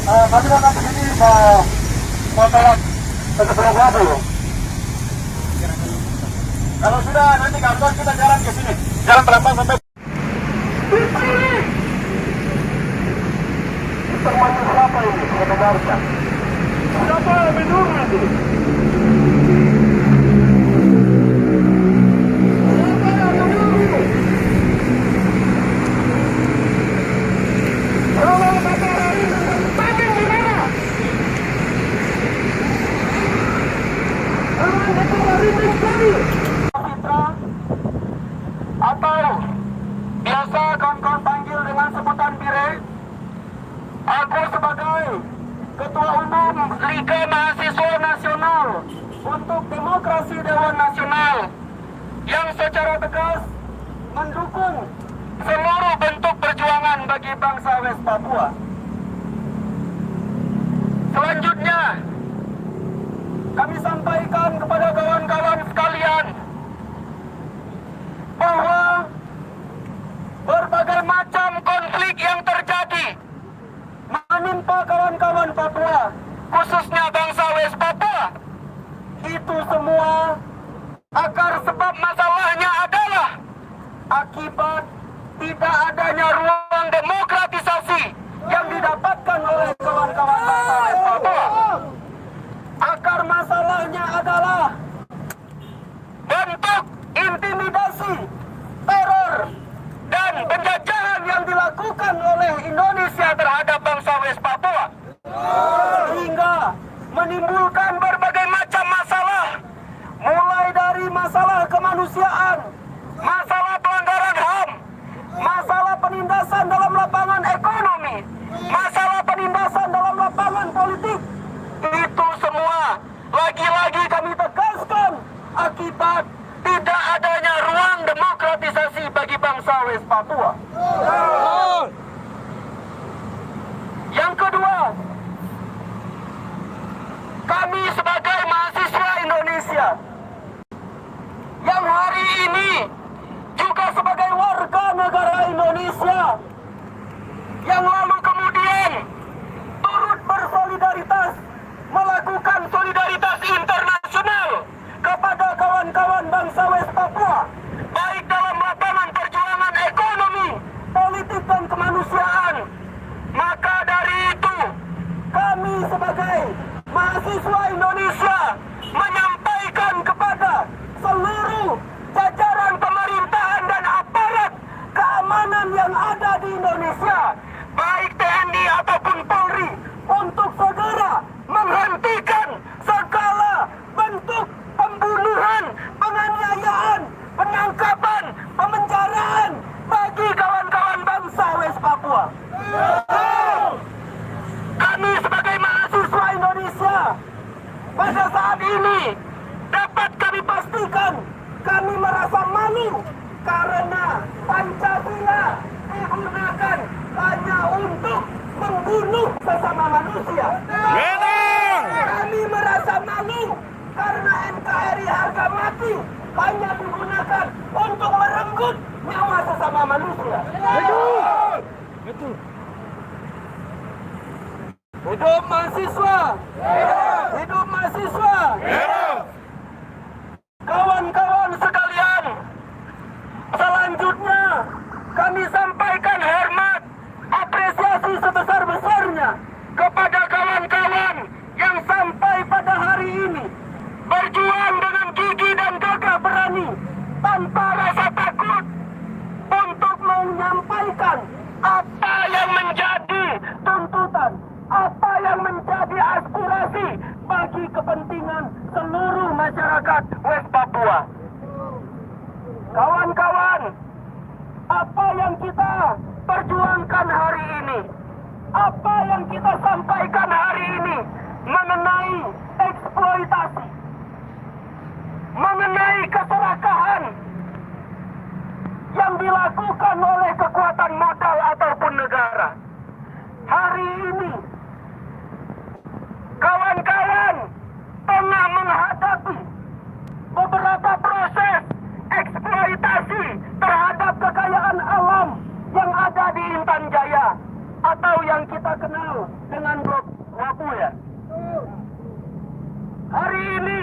Kami datang ke sini mau tolak sebelum lalu. Kalau sudah nanti kantor kita jalan ke sini, jalan pelan-pelan sampai. Termasuk siapa ini? Saya dengarkan. Siapa yang menurut ini? Atau biasa kawan-kawan panggil dengan sebutan Bire. Aku sebagai Ketua Umum Liga Mahasiswa Nasional untuk Demokrasi Dewan Nasional yang secara tegas mendukung seluruh bentuk perjuangan bagi bangsa West Papua. Selanjutnya, kami sampaikan kepada kawan-kawan sekalian bahwa berbagai macam konflik yang terjadi menimpa kawan-kawan Papua, khususnya bangsa West Papua, itu semua akar sebab masalahnya adalah akibat tidak adanya ruang demokratisasi yang didapatkan oleh kawan-kawan bangsa West Papua. Akar masalahnya adalah bentuk intimidasi, teror, dan penjajahan yang dilakukan oleh Indonesia terhadap bangsa West Papua, sehingga menimbulkan berbagai macam masalah, mulai dari masalah kemanusiaan, masalah pelanggaran HAM, masalah penindasan dalam lapangan ekonomi, masalah penindasan dalam lapangan politik. Itu semua lagi-lagi kami tegaskan akibat tidak adanya ruang demokratisasi bagi bangsa West Papua. Yang kedua, kami sebagai mahasiswa Indonesia yang hari ini juga sebagai warga negara Indonesia yang lalu kemudian turut bersolidaritas, melakukan solidaritas internasional kepada kawan-kawan bangsa West Papua, baik dalam lapangan perjuangan ekonomi, politik, dan kemanusiaan. Maka dari itu, kami sebagai mahasiswa Indonesia menyampaikan kepada seluruh jajaran pemerintahan dan aparat keamanan yang ada di Indonesia, baik TNI ataupun Polri, untuk segera menghentikan segala bentuk pembunuhan, penganiayaan, penangkapan, pemenjaraan bagi kawan-kawan bangsa West Papua. Kami sebagai mahasiswa Indonesia pada saat ini dapat kami pastikan kami merasa malu karena Pancasila digunakan hanya untuk membunuh sesama manusia. Kami merasa malu karena NKRI harga mati hanya digunakan untuk merenggut nyawa sesama manusia. Betul. Hidup mahasiswa. Hidup mahasiswa. Kawan-kawan sekalian, selanjutnya kami sampaikan hormat, apresiasi sebesar-besarnya kepada kawan-kawan yang sampai pada hari ini berjuang dengan gigih dan gagah berani tanpa rasa takut untuk menyampaikan apa yang menjadi tuntutan, apa yang menjadi aspirasi bagi kepentingan seluruh masyarakat West Papua. Kawan-kawan, apa yang kita perjuangkan hari ini, apa yang kita sampaikan hari ini mengenai eksploitasi, mengenai keserakahan yang dilakukan oleh kekuatan modal ataupun negara. Hari ini kawan-kawan tengah menghadapi beberapa proses eksploitasi terhadap kekayaan alam yang ada di Intan Jaya, atau yang kita kita kenal dengan blok Wapu ya. Hari ini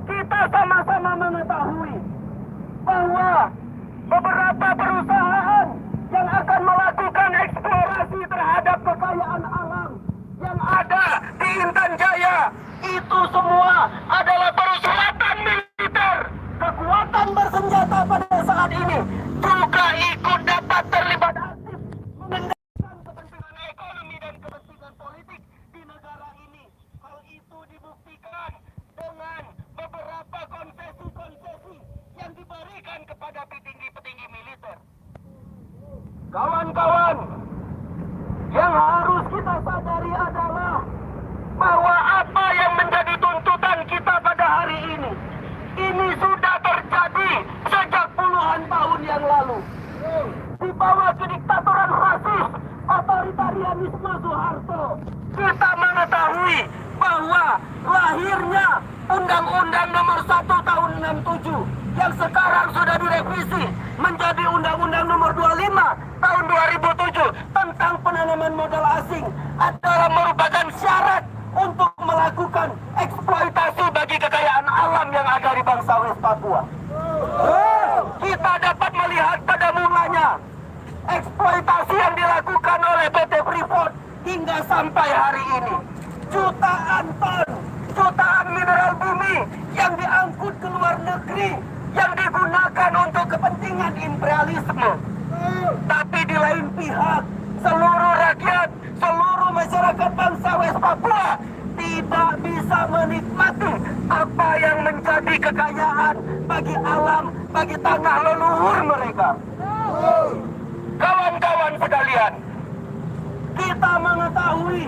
kita sama-sama mengetahui bahwa beberapa perusahaan yang akan melakukan eksplorasi terhadap kekayaan alam yang ada di Intan Jaya itu semua adalah persyaratan militer. Kekuatan bersenjata pada saat ini juga ikut dapat terlibat aktif mengendalikan kepentingan ekonomi dan kepentingan politik di negara ini. Hal itu dibuktikan dengan beberapa konsesi-konsesi yang diberikan kepada petinggi-petinggi militer. Kawan-kawan, yang harus kita sadari adalah bahwa apa yang menjadi tuntutan kita pada hari ini sudah terjadi sejak puluhan tahun yang lalu. Di bawah kediktatoran rasis otoritarianisme Soeharto, kita mengetahui bahwa lahirnya Undang-Undang Nomor 1 Tahun 67 yang sekarang sudah direvisi menjadi Undang-Undang Nomor 25 Tahun 2007 tentang penanaman modal asing adalah merupakan syarat untuk melakukan eksploitasi bagi kekayaan alam yang ada di bangsa West Papua. Kita dapat melihat pada mulanya eksploitasi yang dilakukan oleh PT Freeport hingga sampai hari ini. Jutaan ton, jutaan mineral bumi yang diangkut ke luar negeri yang digunakan untuk kepentingan imperialisme. Tapi di lain pihak, seluruh rakyat, seluruh masyarakat bangsa West Papua tidak bisa menikmati apa yang menjadi kekayaan bagi alam, bagi tanah leluhur mereka. Kawan-kawan sekalian, kita mengetahui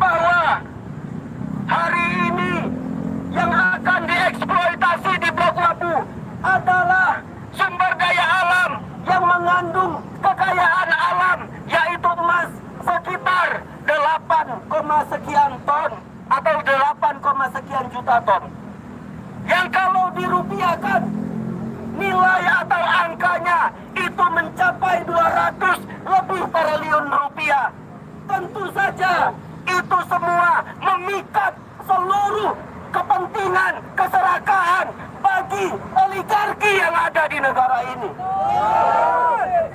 bahwa hari ini yang akan dieksploitasi di Blok Wapu adalah sumber daya alam yang mengandung kekayaan alam, yaitu emas sekitar 8, sekian ton atau 8, sekian juta ton. Yang kalau dirupiahkan nilai atau angkanya itu mencapai 200 lebih triliun rupiah. Tentu saja itu semua memikat seluruh kepentingan keserakahan bagi oligarki yang ada di negara ini.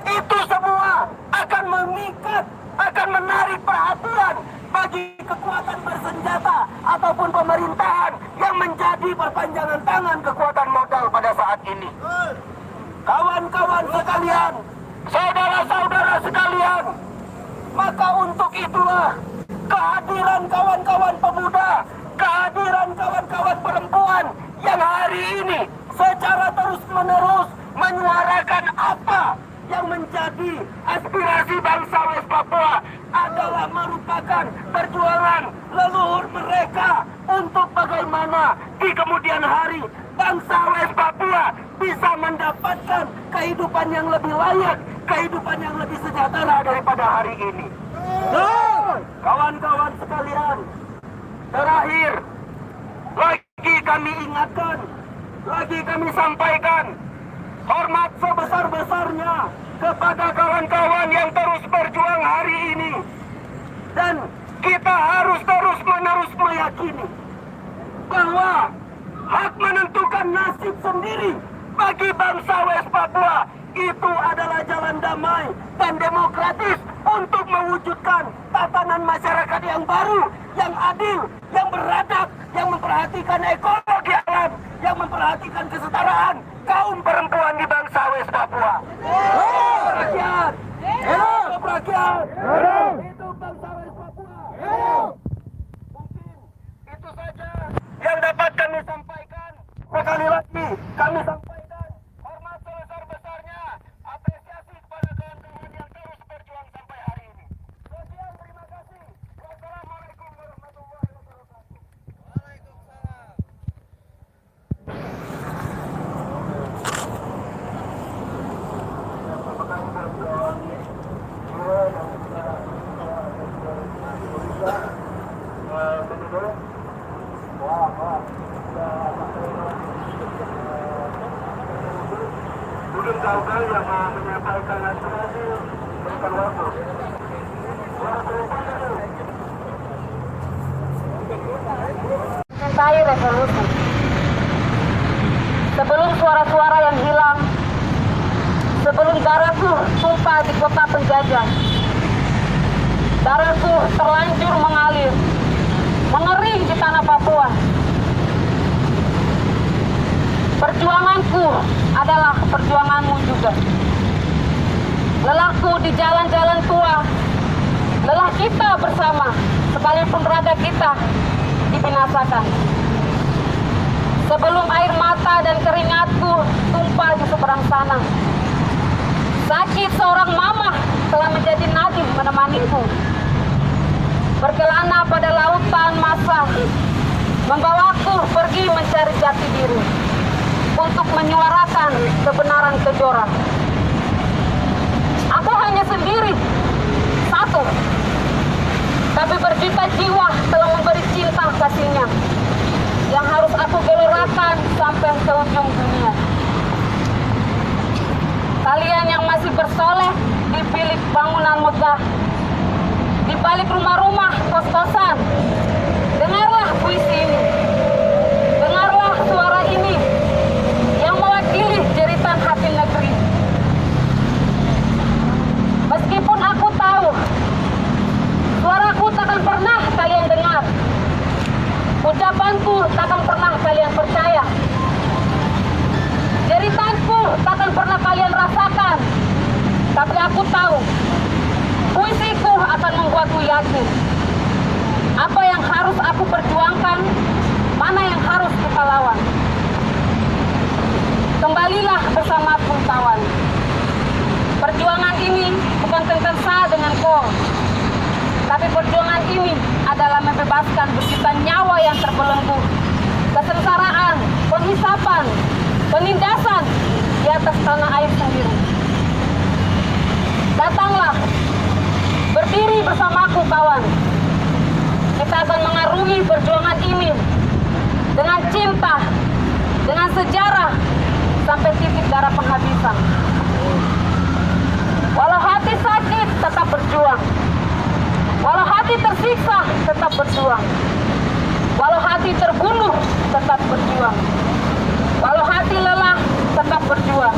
Itu semua akan memikat, akan menarik perhatian bagi kekuatan bersenjata ataupun pemerintahan yang menjadi perpanjangan tangan kekuatan modal pada saat ini. Kawan-kawan sekalian, saudara-saudara sekalian, maka untuk itulah kehadiran kawan-kawan pemuda, kehadiran kawan-kawan perempuan yang hari ini secara terus-menerus menyuarakan apa yang menjadi aspirasi bangsa West Papua adalah merupakan perjuangan leluhur mereka untuk bagaimana di kemudian hari bangsa West Papua bisa mendapatkan kehidupan yang lebih layak, kehidupan yang lebih sejahtera daripada hari ini. Kawan-kawan sekalian, terakhir lagi kami ingatkan, lagi kami sampaikan hormat sebesar-besarnya kepada kawan-kawan yang terus berjuang hari ini. Dan kita harus terus-menerus meyakini bahwa hak menentukan nasib sendiri bagi bangsa West Papua itu adalah jalan damai dan demokratis untuk mewujudkan tatanan masyarakat yang baru, yang adil, yang beradab, yang memperhatikan ekologi alam, yang memperhatikan kesetaraan kaum perempuan di bangsa West Papua. Rakyat, hidup rakyat, hidup bangsa West Papua. Mungkin itu saja yang dapat kami sampaikan. Sekali lagi kami sampaikan hormat sebesar-besarnya, apresiasi kepada kawan-kawan yang terus berjuang sampai hari ini. Sekian, terima kasih. Wassalamualaikum warahmatullahi wabarakatuh. Waalaikumsalam. Belum gagal yang menyampaikan aspirasi berikan waktu. menyertai revolusi. Sebelum suara-suara yang hilang, sebelum darahku tumpah di kota penjajah, darahku terlanjur mengalir, mengering di tanah Papua. Perjuanganku adalah perjuanganmu juga. Lelahku di jalan-jalan tua, lelah kita bersama, sekalipun raga kita dibinasakan. Sebelum air mata dan keringatku tumpah di seberang sana, sakit seorang mama telah menjadi nadi menemaniku. Berkelana pada lautan masa, membawaku pergi mencari jati diri untuk menyuarakan kebenaran kejora. Aku hanya sendiri, satu, tapi berjuta jiwa telah memberi cinta kasihnya yang harus aku gelorakan sampai ke ujung dunia. Kalian yang masih bersolek di bilik bangunan megah, di balik rumah-rumah kos-kosan, dengarlah puisi ini, dengarlah suara ini yang mewakili jeritan hati negeri. Meskipun aku tahu suaraku takkan pernah kalian dengar, ucapanku takkan pernah kalian percaya, jeritanku takkan pernah kalian rasakan, tapi aku tahu puisiku akan membuatku yakin apa yang harus aku perjuangkan, mana yang harus kita lawan. Kembalilah bersamaku kawan. Perjuangan ini bukan tentang saya dengan kau, tapi perjuangan ini adalah membebaskan berjuta nyawa yang terbelenggu, kesengsaraan, penghisapan, penindasan di atas tanah air sendiri. Datanglah, berdiri bersamaku kawan. Kita akan mengarungi perjuangan ini dengan cinta, dengan sejarah, sampai titik darah penghabisan. Walau hati sakit, tetap berjuang. Walau hati tersiksa, tetap berjuang. Walau hati terbunuh, tetap berjuang. Walau hati lelah, tetap berjuang.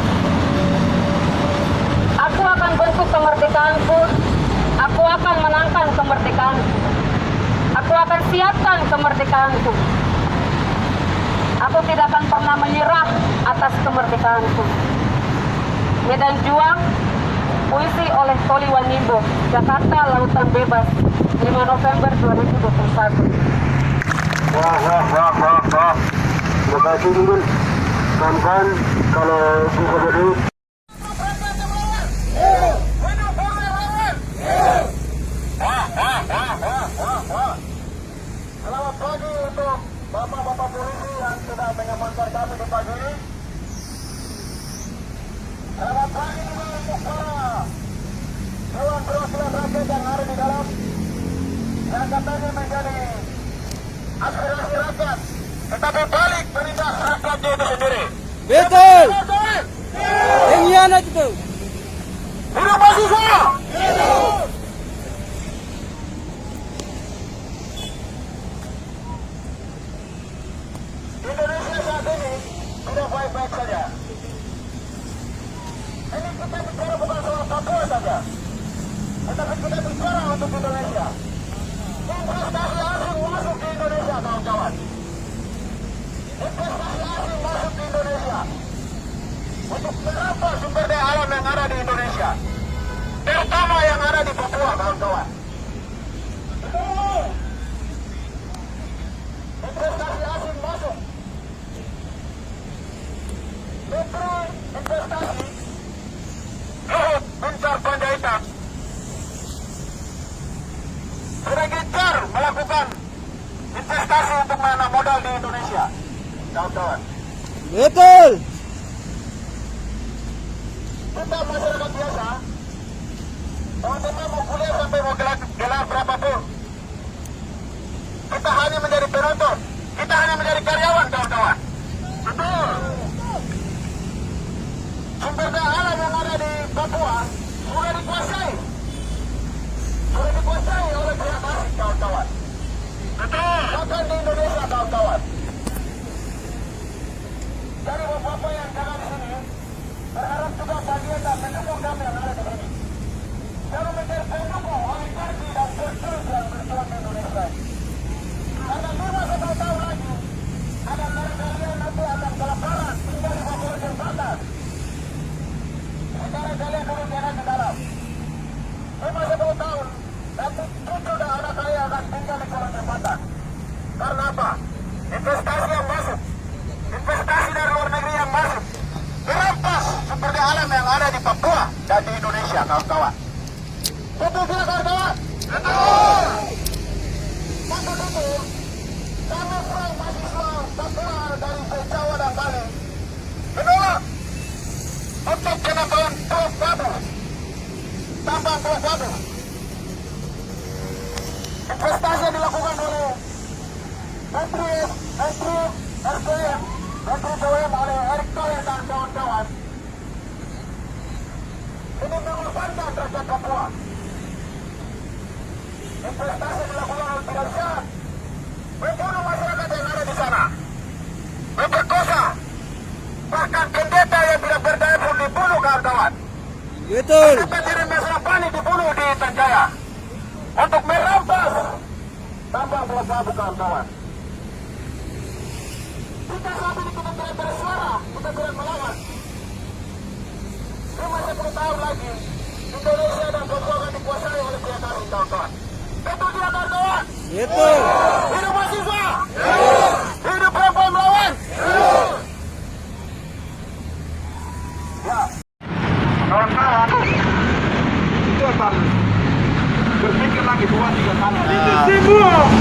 Aku akan bentuk kemerdekaanku. Aku akan menangkan kemerdekaanku. Aku akan siapkan kemerdekaanku. Aku tidak akan pernah menyerah atas kemerdekaanku. Medan Juang, puisi oleh Toli Wanimbo, Jakarta Lautan Bebas, 5 November 2021. Wah. Terima kasih Bun. Kawan-kawan, kalau bisa berdiri. Selamat pagi untuk bapak-bapak polisi yang sudah mengamankan kami di pagi ini. Selamat pagi juga untuk para dewan perwakilan rakyat yang ada di dalam, yang katanya menjadi aspirasi rakyat, tetapi balik menindas rakyatnya itu sendiri. Betul. Yang hianat itu. Hidup mahasiswa. Indonesia saat ini tidak baik-baik saja. Ini kita bicara bukan soal Papua saja, tetapi kita bicara untuk Indonesia. Investasi asing masuk di Indonesia, kawan-kawan. Investasi asing masuk di Indonesia untuk merampas sumber daya alam yang ada di Indonesia, terutama yang ada di Papua, kawan-kawan. Investasi asing masuk. Menteri Investasi Luhut Binsar Panjaitan sudah gencar melakukan investasi untuk menanam modal di Indonesia, kawan-kawan. Betul. Kita masyarakat biasa, teman-teman mau kuliah sampai mau gelar berapapun, kita hanya menjadi penonton, kita hanya menjadi karyawan, kawan-kawan. Betul. Sumber daya alam yang ada di Papua sudah dikuasai oleh pihak asing, kawan-kawan. Betul. Bahkan di Indonesia, kawan-kawan. kawan-kawan. Betul tidak kawan-kawan? Betul. Maka itu, kami serang mahasiswa Papua dari Jawa dan Bali menolak untuk penambahan Pulau Babu, tambang Pulau Babu. Investasi yang dilakukan oleh Menteri SDM, Menteri BUMN oleh Erick Thohir dan kawan-kawan ini mengorbankan rakyat Papua. Investasi yang dilakukan oleh tidak sehat, membunuh masyarakat yang ada di sana, memperkosa, bahkan pendeta yang tidak berdaya pun dibunuh kawan-kawan. Betul. Pendiri Mesrapani dibunuh di Tanjaya untuk merampas tambang Pulau Babu kawan-kawan. Kita saat ini kita tidak bersuara, kita tidak melawan. 50 tahun lagi Indonesia dan Papua akan dikuasai oleh pihak kami kawan-kawan. Betul tidak kawan-kawan? Betul. Hidup mahasiswa! Hidup perempuan melawan! Ya. Kawan-kawan, itu akan berpikir lagi 2-3 kali.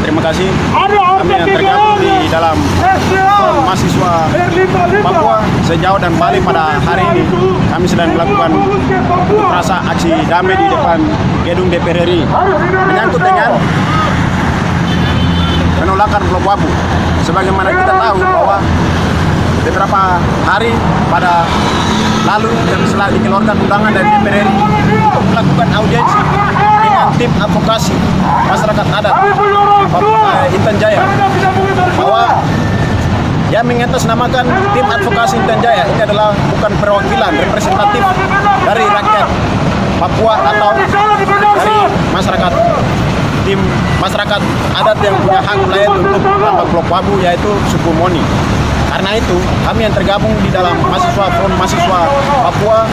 Terima kasih kami yang tergabung di dalam mahasiswa Papua sejauh dan Bali pada hari ini. Kami sedang melakukan rasa aksi damai di depan gedung DPR RI menyangkut dengan penolakan Pulau Babu. Sebagaimana kita tahu bahwa beberapa hari pada lalu dan setelah dikeluarkan undangan dari DPR RI untuk melakukan audiensi dengan tim advokasi masyarakat adat Intan Jaya, bahwa yang mengatasnamakan tim advokasi Intan Jaya ini adalah bukan perwakilan representatif dari rakyat Papua atau dari masyarakat, tim masyarakat adat yang punya hak layak untuk tambang Pulau Babu, yaitu suku Moni. Karena itu kami yang tergabung di dalam Front Mahasiswa Papua,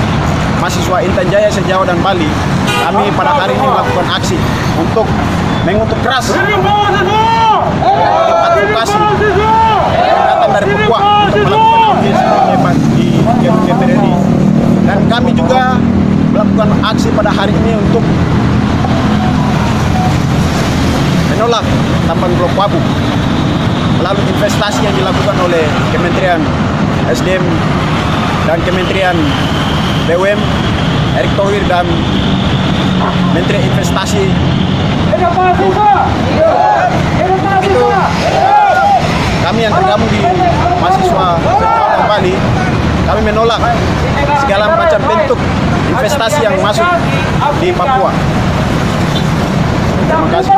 mahasiswa Intan Jaya sejauh dan Bali, kami pada hari ini melakukan aksi untuk mengutuk keras advokasi yang datang dari Papua untuk melakukan audiensi di DPR RI. Dan kami juga melakukan aksi pada hari ini untuk menolak tambang Pulau Babu melalui investasi yang dilakukan oleh Kementerian SDM dan Kementerian BUMN, Erick Thohir dan Menteri Investasi. Itu kami yang tergabung di mahasiswa sejauh dan Bali, kami menolak segala macam bentuk investasi yang masuk di Papua. Terima kasih.